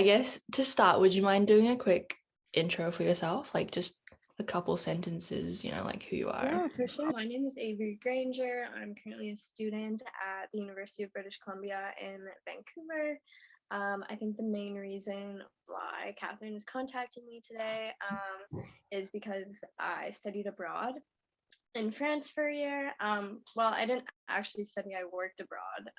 I guess to start, would you mind doing a quick intro for yourself? Like just a couple sentences, like who you are. Yeah, for sure. My name is Avery Granger. I'm currently a student at the University of British Columbia in Vancouver. I think the main reason why Catherine is contacting me today is because I studied abroad in France for a year. Well, I didn't actually study, I worked abroad,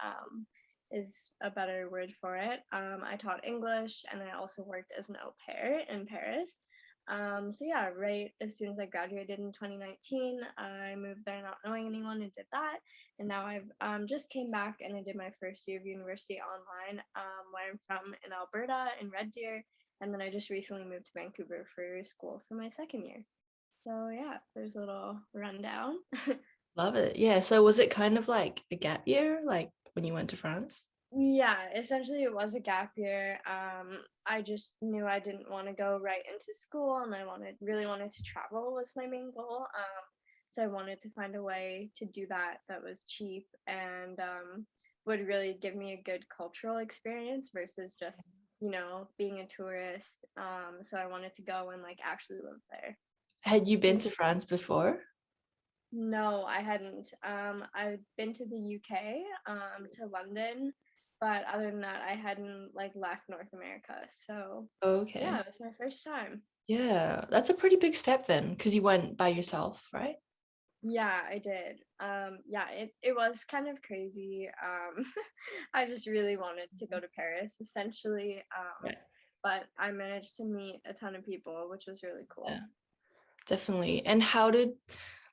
is a better word for it. I taught English and I also worked as an au pair in Paris. So yeah, right as soon as I graduated in 2019, I moved there not knowing anyone and did that. And now I've just came back and I did my first year of university online, where I'm from in Alberta in Red Deer. And then I just recently moved to Vancouver for school for my second year. So yeah, there's a little rundown. Love it. Yeah. So was it kind of like a gap year, like when you went to France? Yeah, essentially it was a gap year. I just knew I didn't want to go right into school, and I really wanted to travel was my main goal. So I wanted to find a way to do that that was cheap and would really give me a good cultural experience versus just being a tourist. So I wanted to go and like actually live there. Had you been to France before? No, I hadn't. I've been to the UK, to London, but other than that, I hadn't like left North America. So yeah, Okay. it was my first time. Yeah, that's a pretty big step then, because you went by yourself, right? Yeah, I did. Yeah, it was kind of crazy. I just really wanted to go to Paris, essentially. Yeah. But I managed to meet a ton of people, which was really Yeah, cool. definitely. And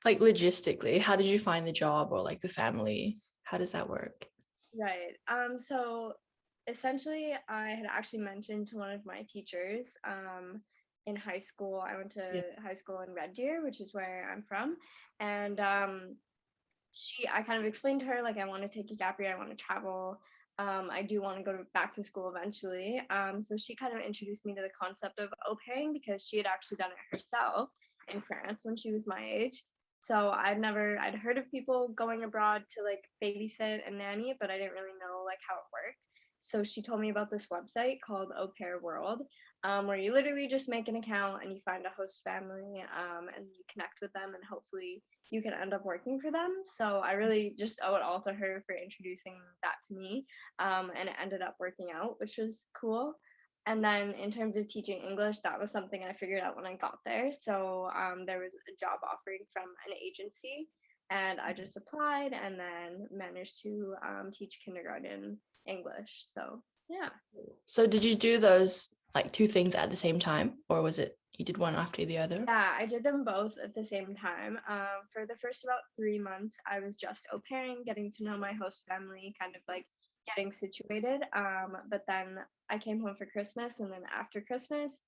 like logistically, how did you find the job or like the family? How does that work? Right. So essentially, I had actually mentioned to one of my teachers in high school. I went Yeah. to high school in Red Deer, which is where I'm from, and I kind of explained to her like I want to take a gap year, I want to travel. I do want to go back to school eventually. So she kind of introduced me to the concept of au pairing because she had actually done it herself in France when she was my age. So I'd heard of people going abroad to like babysit and nanny, but I didn't really know like how it worked. So she told me about this website called Au Pair World, where you literally just make an account and you find a host family, and you connect with them, and hopefully you can end up working for them. So I really just owe it all to her for introducing that to me, and it ended up working out, which was cool. And then in terms of teaching English, that was something I figured out when I got there. So there was a job offering from an agency, and I just applied and then managed to teach kindergarten English. So yeah. So did you do those like two things at the same time, or was it you did one after the other? Yeah, I did them both at the same time. For the first about 3 months, I was just au pairing, getting to know my host family, kind of like getting situated. But then I came home for Christmas, and then after Christmas,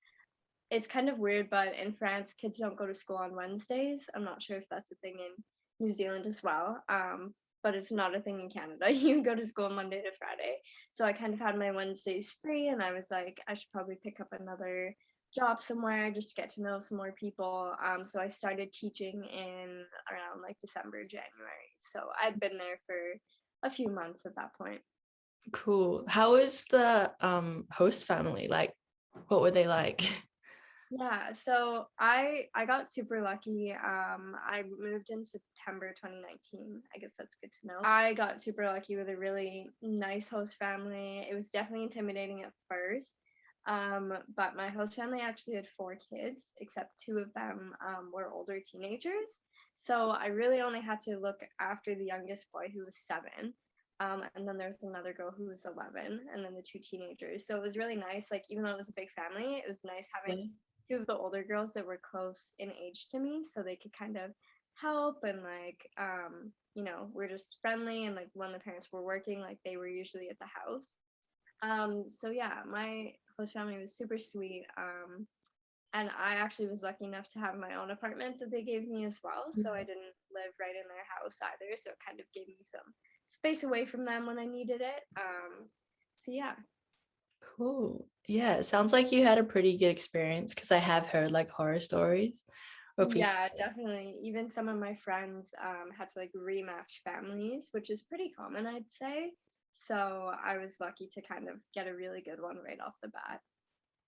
it's kind of weird, but in France, kids don't go to school on Wednesdays. I'm not sure if that's a thing in New Zealand as well. But it's not a thing in Canada. You go to school Monday to Friday. So I kind of had my Wednesdays free, and I was like, I should probably pick up another job somewhere just to get to know some more people. So I started teaching in around like December, January. So I'd been there for a few months at that point. Cool. How is the host family? Like, what were they like? Yeah, so I got super lucky. I moved in September 2019. I guess that's good to know. I got super lucky with a really nice host family. It was definitely intimidating at first. But my host family actually had 4 kids, except 2 of them were older teenagers. So I really only had to look after the youngest boy who was 7. And then there's another girl who was 11, and then the 2 teenagers. So it was really nice. Like, even though it was a big family, it was nice having Yeah. 2 of the older girls that were close in age to me, so they could kind of help and like we're just friendly, and like when the parents were working, like they were usually at the house. So yeah, my host family was super sweet. And I actually was lucky enough to have my own apartment that they gave me as well, so I didn't live right in their house either, so it kind of gave me some space away from them when I needed it. So yeah. Cool. Yeah, it sounds like you had a pretty good experience because I have heard like horror stories where people. Yeah, definitely. Even some of my friends had to like rematch families, which is pretty common, I'd say. So I was lucky to kind of get a really good one right off the bat.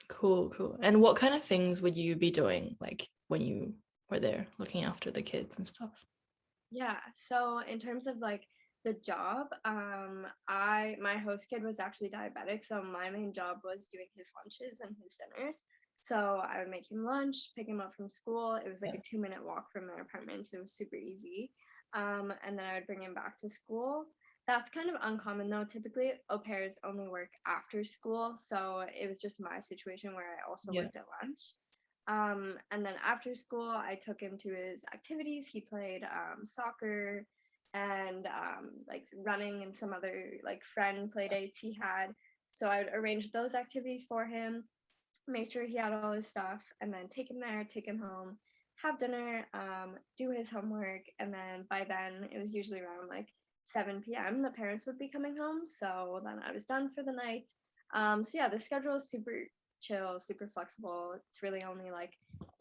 Cool, cool. And what kind of things would you be doing like when you were there looking after the kids and stuff? Yeah. So in terms of like the job, I my host kid was actually diabetic, so my main job was doing his lunches and his dinners. So I would make him lunch, pick him up from school. It was like Yeah. a 2-minute walk from their apartment, so it was super easy. And then I would bring him back to school. That's kind of uncommon though. Typically, au pairs only work after school, so it was just my situation where I also Yeah. worked at lunch. And then after school, I took him to his activities. He played soccer and like running and some other like friend play dates he had. So I would arrange those activities for him, make sure he had all his stuff, and then take him there, take him home, have dinner, do his homework, and then by then it was usually around like 7 p.m. The parents would be coming home, so then I was done for the night. So yeah, the schedule is super chill, super flexible. It's really only like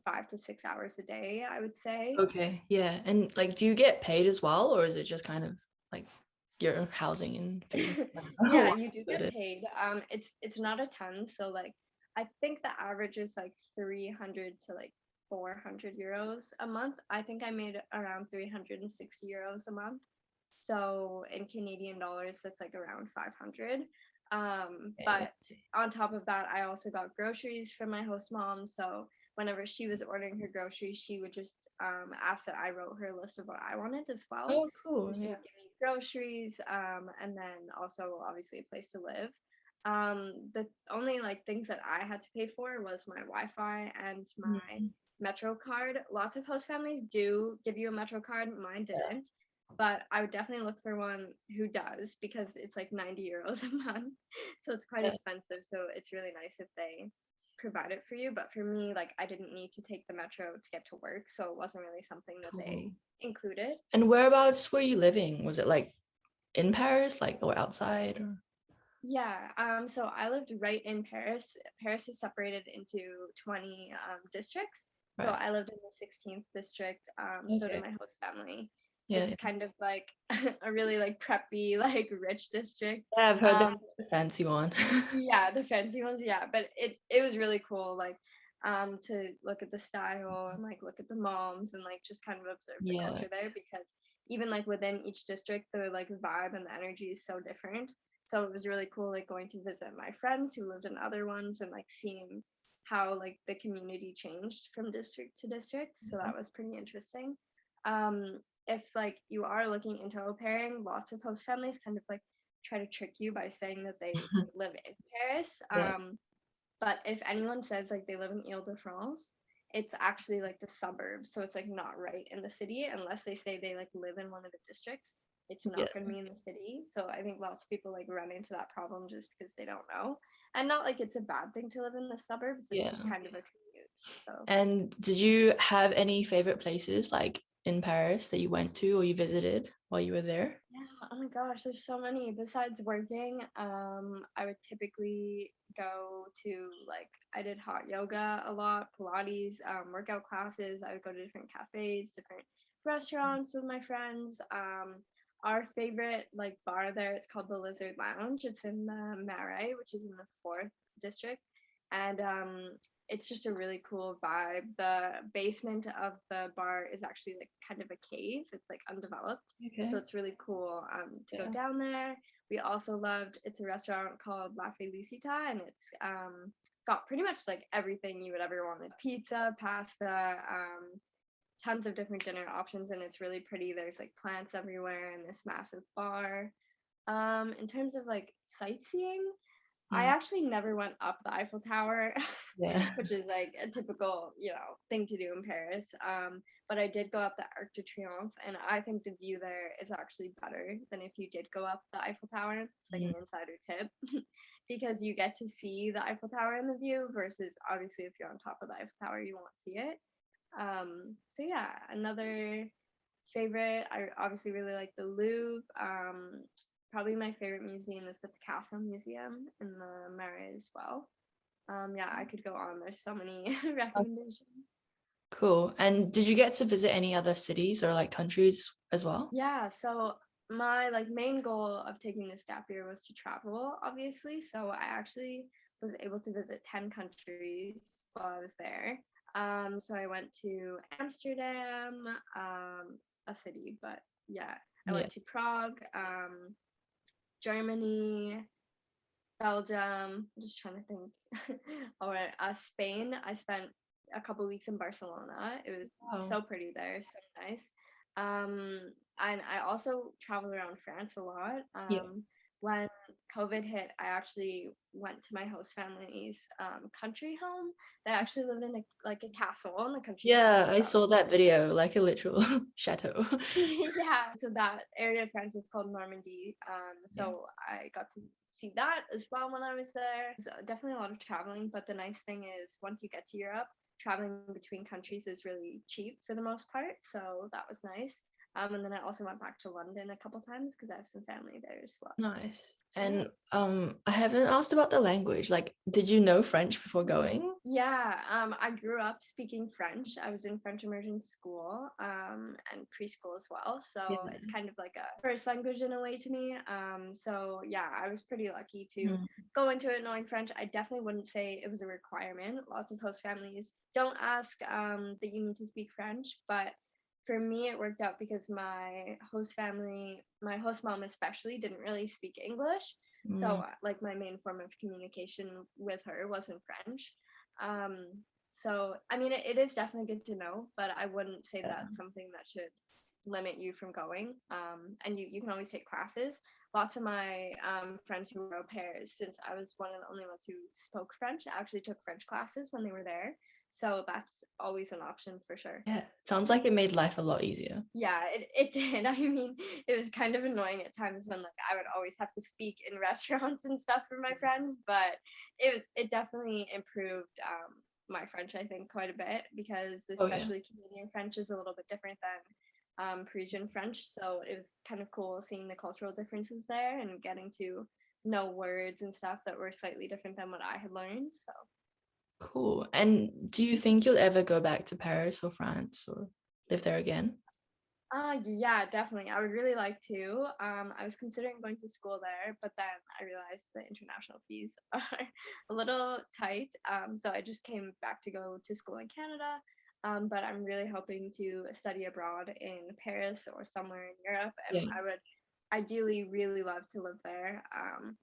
5 to 6 hours a day, I would say. Okay. Yeah. And like, do you get paid as well, or is it just kind of like your housing and food? I don't know Yeah, what you do it get is. paid. It's not a ton, so like I think the average is like 300 to like 400 euros a month. I think I made around 360 euros a month. So in Canadian dollars, that's like around 500. Okay. But on top of that, I also got groceries from my host mom. So whenever she was ordering her groceries, she would just ask that I wrote her a list of what I wanted as well. Oh, cool. So she Yeah. would give me groceries, and then also obviously a place to live. The only like things that I had to pay for was my Wi-Fi and my Mhm. Metro card. Lots of host families do give you a Metro card. Mine Yeah. didn't, but I would definitely look for one who does because it's like 90 euros a month. So it's quite Yeah. expensive. So it's really nice if they provide it for you. But for me, like I didn't need to take the Metro to get to work. So it wasn't really something that they Cool. included. And whereabouts were you living? Was it like in Paris, like, or outside? Or Yeah, so I lived right in Paris. Paris is separated into 20 districts. So right? I lived in the 16th district. So did Okay. my host family. Yeah. It's kind of like a really like preppy, like rich district. Yeah, I've heard that's Um, the fancy one. yeah, the fancy ones, yeah. But it was really cool, like to look at the style and like look at the moms and like just kind of observe the Yeah. culture there because even like within each district the like vibe and the energy is so different. So it was really cool like going to visit my friends who lived in other ones and like seeing how like the community changed from district to district. So that was pretty interesting. If like you are looking into au pairing, lots of host families kind of like try to trick you by saying that they live in Paris. Yeah. But if anyone says like they live in Ile-de-France, it's actually like the suburbs. So it's like not right in the city unless they say they like live in one of the districts. It's Yeah. not going to be in the city. So I think lots of people like run into that problem just because they don't know. And not like it's a bad thing to live in the suburbs, it's Yeah. just kind of a commute. So And did you have any favorite places like in Paris that you went to or you visited while you were there? yeah, oh my gosh, there's so many. Besides working, I would typically go to like I did hot yoga a lot, Pilates, workout classes. I would go to different cafes, different restaurants with my friends. Our favorite like bar there, it's called the Lizard Lounge. It's in the Marais, which is in the fourth district, and it's just a really cool vibe. The basement of the bar is actually like kind of a cave. It's like undeveloped, so Okay. it's really cool to go Yeah. down there. We also loved it's a restaurant called La Felicita, and it's got pretty much like everything you would ever want: pizza, pasta, tons of different dinner options, and it's really pretty. There's like plants everywhere in this massive bar. In terms of like sightseeing, I Mm. actually never went up the Eiffel Tower, Yeah. which is like a typical, thing to do in Paris. But I did go up the Arc de Triomphe, and I think the view there is actually better than if you did go up the Eiffel Tower. It's like Mm. an insider tip because you get to see the Eiffel Tower in the view versus obviously if you're on top of the Eiffel Tower, you won't see it. So yeah, another favorite, I obviously really like the Louvre. Probably my favorite museum is the Picasso Museum in the Marais as well. Yeah, I could go on. There's so many recommendations. Cool. And did you get to visit any other cities or like countries as well? Yeah, so my like main goal of taking this gap year was to travel, obviously. So I actually was able to visit 10 countries while I was there. So I went to Amsterdam, a city, but yeah, I Yeah. went to Prague, Germany, Belgium. I'm just trying to think. Or Spain. I spent a couple weeks in Barcelona. It was Wow. so pretty there, so nice. And I also traveled around France a lot. Yeah. When COVID hit, I actually went to my host family's country home. They actually lived in like a castle in the countryside, Yeah, so I that was saw that video, like a literal chateau. yeah. So that area of France is called Normandy. Yeah. So I got to see that as well when I was there. So definitely a lot of traveling, but the nice thing is once you get to Europe, traveling between countries is really cheap for the most part. So that was nice. And then I also went back to London a couple times because I have some family there as well. Nice. Yeah. And I haven't asked about the language. Like, did you know French before going? Yeah, I grew up speaking French. I was in French immersion school, and preschool as well. Yeah. So it's kind of like a first language in a way to me. So yeah, I was pretty lucky to Mm. go into it knowing French. I definitely wouldn't say it was a requirement. Lots of host families don't ask that you need to speak French, but for me it worked out because my host family, my host mom especially, didn't really speak English. So Mm. like my main form of communication with her was in French. um, so I mean, it is definitely good to know, but I wouldn't say Yeah. that's something that should limit you from going. And you can always take classes. Lots of my friends who were au pairs, since I was one of the only ones who spoke French, actually took French classes when they were there. So that's always an option for sure. Yeah. Sounds Yeah. like it made life a lot easier. Yeah, it did. I mean, it was kind of annoying at times when like I would always have to speak in restaurants and stuff for my friends, but it definitely improved my French, I think, quite a bit because Oh yeah. especially Canadian French is a little bit different than Parisian French. So it was kind of cool seeing the cultural differences there and getting to know words and stuff that were slightly different than what I had learned. So Cool. And do you think you'll ever go back to Paris or France or live there again? yeah, definitely. I would really like to. I was considering going to school there, but then I realized the international fees are a little tight. So I just came back to go to school in Canada. But I'm really hoping to study abroad in Paris or somewhere in Europe, and Yeah. I would ideally really love to live there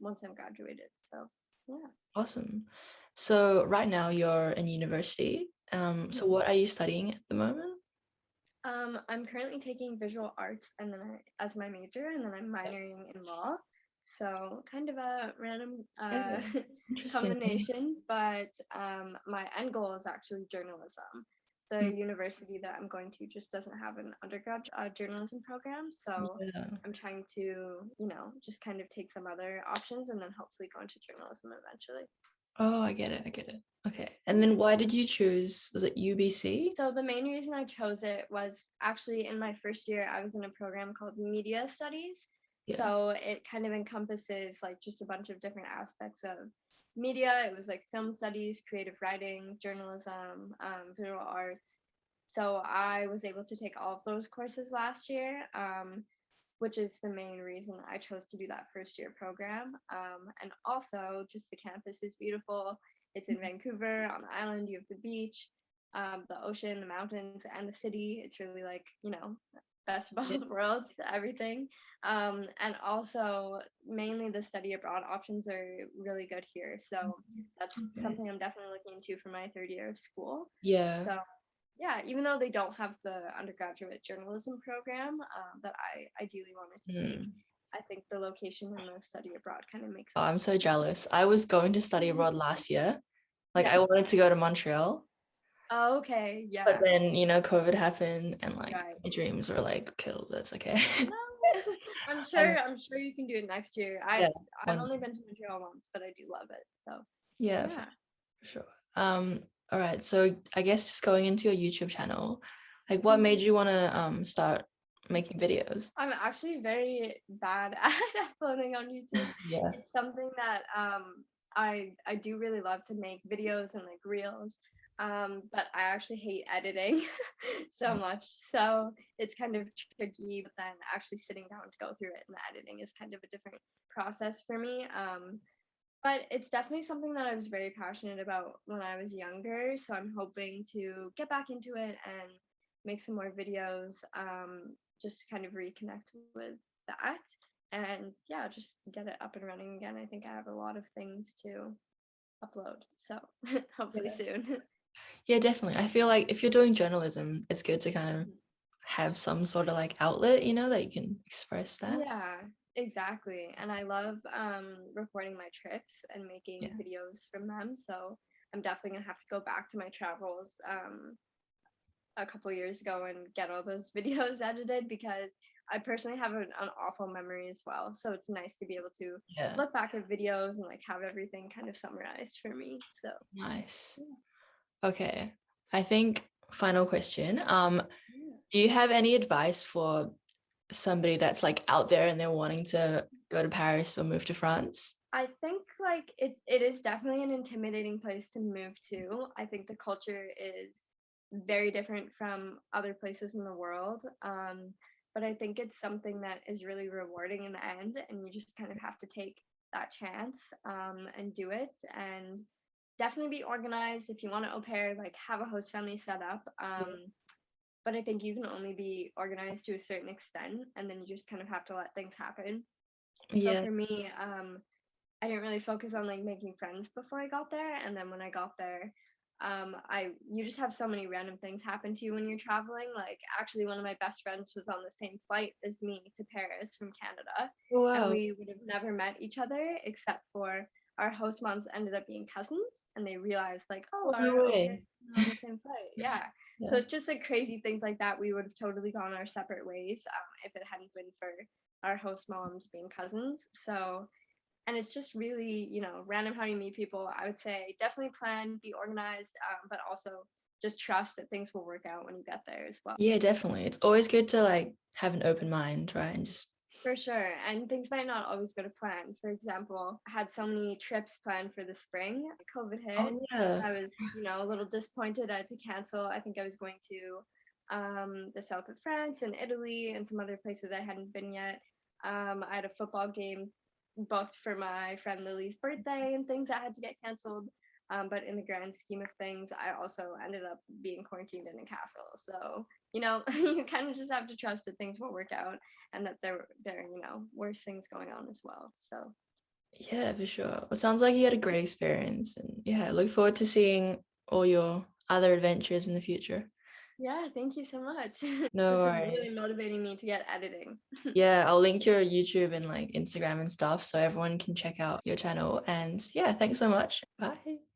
once I'm graduated. So yeah. Awesome. So right now you're in university. So what are you studying at the moment? I'm currently taking visual arts and then as my major, and then I'm Yeah. minoring in law. So kind of a random Yeah. Interesting. combination, but my end goal is actually journalism. The Mm. university that I'm going to just doesn't have an undergrad journalism program, so Yeah. I'm trying to, just kind of take some other options and then hopefully go into journalism eventually. Oh, I get it. I get it. Okay. And Yeah. then why did you choose, was it UBC? So the main reason I chose it was actually in my first year, I was in a program called Media Studies. Yeah. So it kind of encompasses like just a bunch of different aspects of media. It was like film studies, creative writing, journalism, visual arts. So I was able to take all of those courses last year, which is the main reason I chose to do that first year program. And also, just the campus is beautiful. It's in Vancouver on the island. You have the beach, the ocean, the mountains, and the city. It's really like, best of Yeah. both worlds, everything. And also, mainly the study abroad options are really good here. So that's Okay. something I'm definitely looking into for my third year of school. Yeah. So yeah, even though they don't have the undergraduate journalism program that I ideally wanted to take, Mm. I think the location and the study abroad kind of makes Oh, sense. I'm so jealous. I was going to study abroad last year. Like Yeah. I wanted to go to Montreal, Oh, okay. but Yeah. then, COVID happened and like Right. my dreams were like killed. That's okay. No, I'm Um, sure. I'm sure you can do it next year. I've yeah, I've one, only been to Montreal once, but I do love it. So yeah, for yeah. sure. All right. So I guess just going into your YouTube channel, like what Mhm. made you want to start making videos? I'm actually very bad at uploading on YouTube. Yeah. It's something that I do really love to make videos and like reels. But I actually hate editing so much. So it's kind of tricky, but then actually sitting down to go through it and the editing is kind of a different process for me. But it's definitely something that I was very passionate about when I was younger, so I'm hoping to get back into it and make some more videos, just to kind of reconnect with that, and yeah, just get it up and running again. I think I have a lot of things to upload, so hopefully Yeah. soon. Yeah, definitely. I feel like if you're doing journalism, it's good to kind of have some sort of like outlet, that you can express that. Yeah, exactly. And I love recording my trips and making Yeah. videos from them. So I'm definitely gonna have to go back to my travels a couple years ago and get all those videos edited because I personally have an awful memory as well. So it's nice to be able to Yeah. look back at videos and like have everything kind of summarized for me. So Nice. yeah. Okay. I think final question. Yeah. Do you have any advice for somebody that's like out there and they're wanting to go to Paris or move to France? I think like it is definitely an intimidating place to move to. I think the culture is very different from other places in the world. But I think it's something that is really rewarding in the end, and you just kind of have to take that chance and do it. And definitely be organized if you want to au pair. Like have a host family set up. Yeah. But I think you can only be organized to a certain extent, and then you just kind of have to let things happen. So Yeah. for me, I didn't really focus on like making friends before I got there, and then when I got there, I you just have so many random things happen to you when you're traveling. Like actually, one of my best friends was on the same flight as me to Paris from Canada, Oh, and wow. we would have never met each other except for our host moms ended up being cousins, and they realized like, oh, Oh, no our au pairs way. on the same flight, yeah. So Yeah. it's just like crazy things like that. We would have totally gone our separate ways if it hadn't been for our host moms being cousins. So and it's just really random how you meet people. I would say definitely plan, be organized, but also just trust that things will work out when you get there as well. Yeah, definitely. It's always good to like have an open mind, right? And just, For sure, and things might not always go to plan. For example, I had so many trips planned for the spring. COVID hit. oh yeah. I was a little disappointed. I had to cancel. I think I was going to the south of France and Italy and some other places I hadn't been yet. I had a football game booked for my friend Lily's birthday and things that had to get canceled. But in the grand scheme of things, I also ended up being quarantined in a castle. So, you kind of just have to trust that things will work out and that there worse things going on as well. So Yeah, for sure. It sounds like you had a great experience, and yeah, I look forward to seeing all your other adventures in the future. yeah, thank you so much. No This is worries. really motivating me to get editing. Yeah, I'll link your YouTube and like Instagram and stuff so everyone can check out your channel. And yeah, thanks so much. Bye.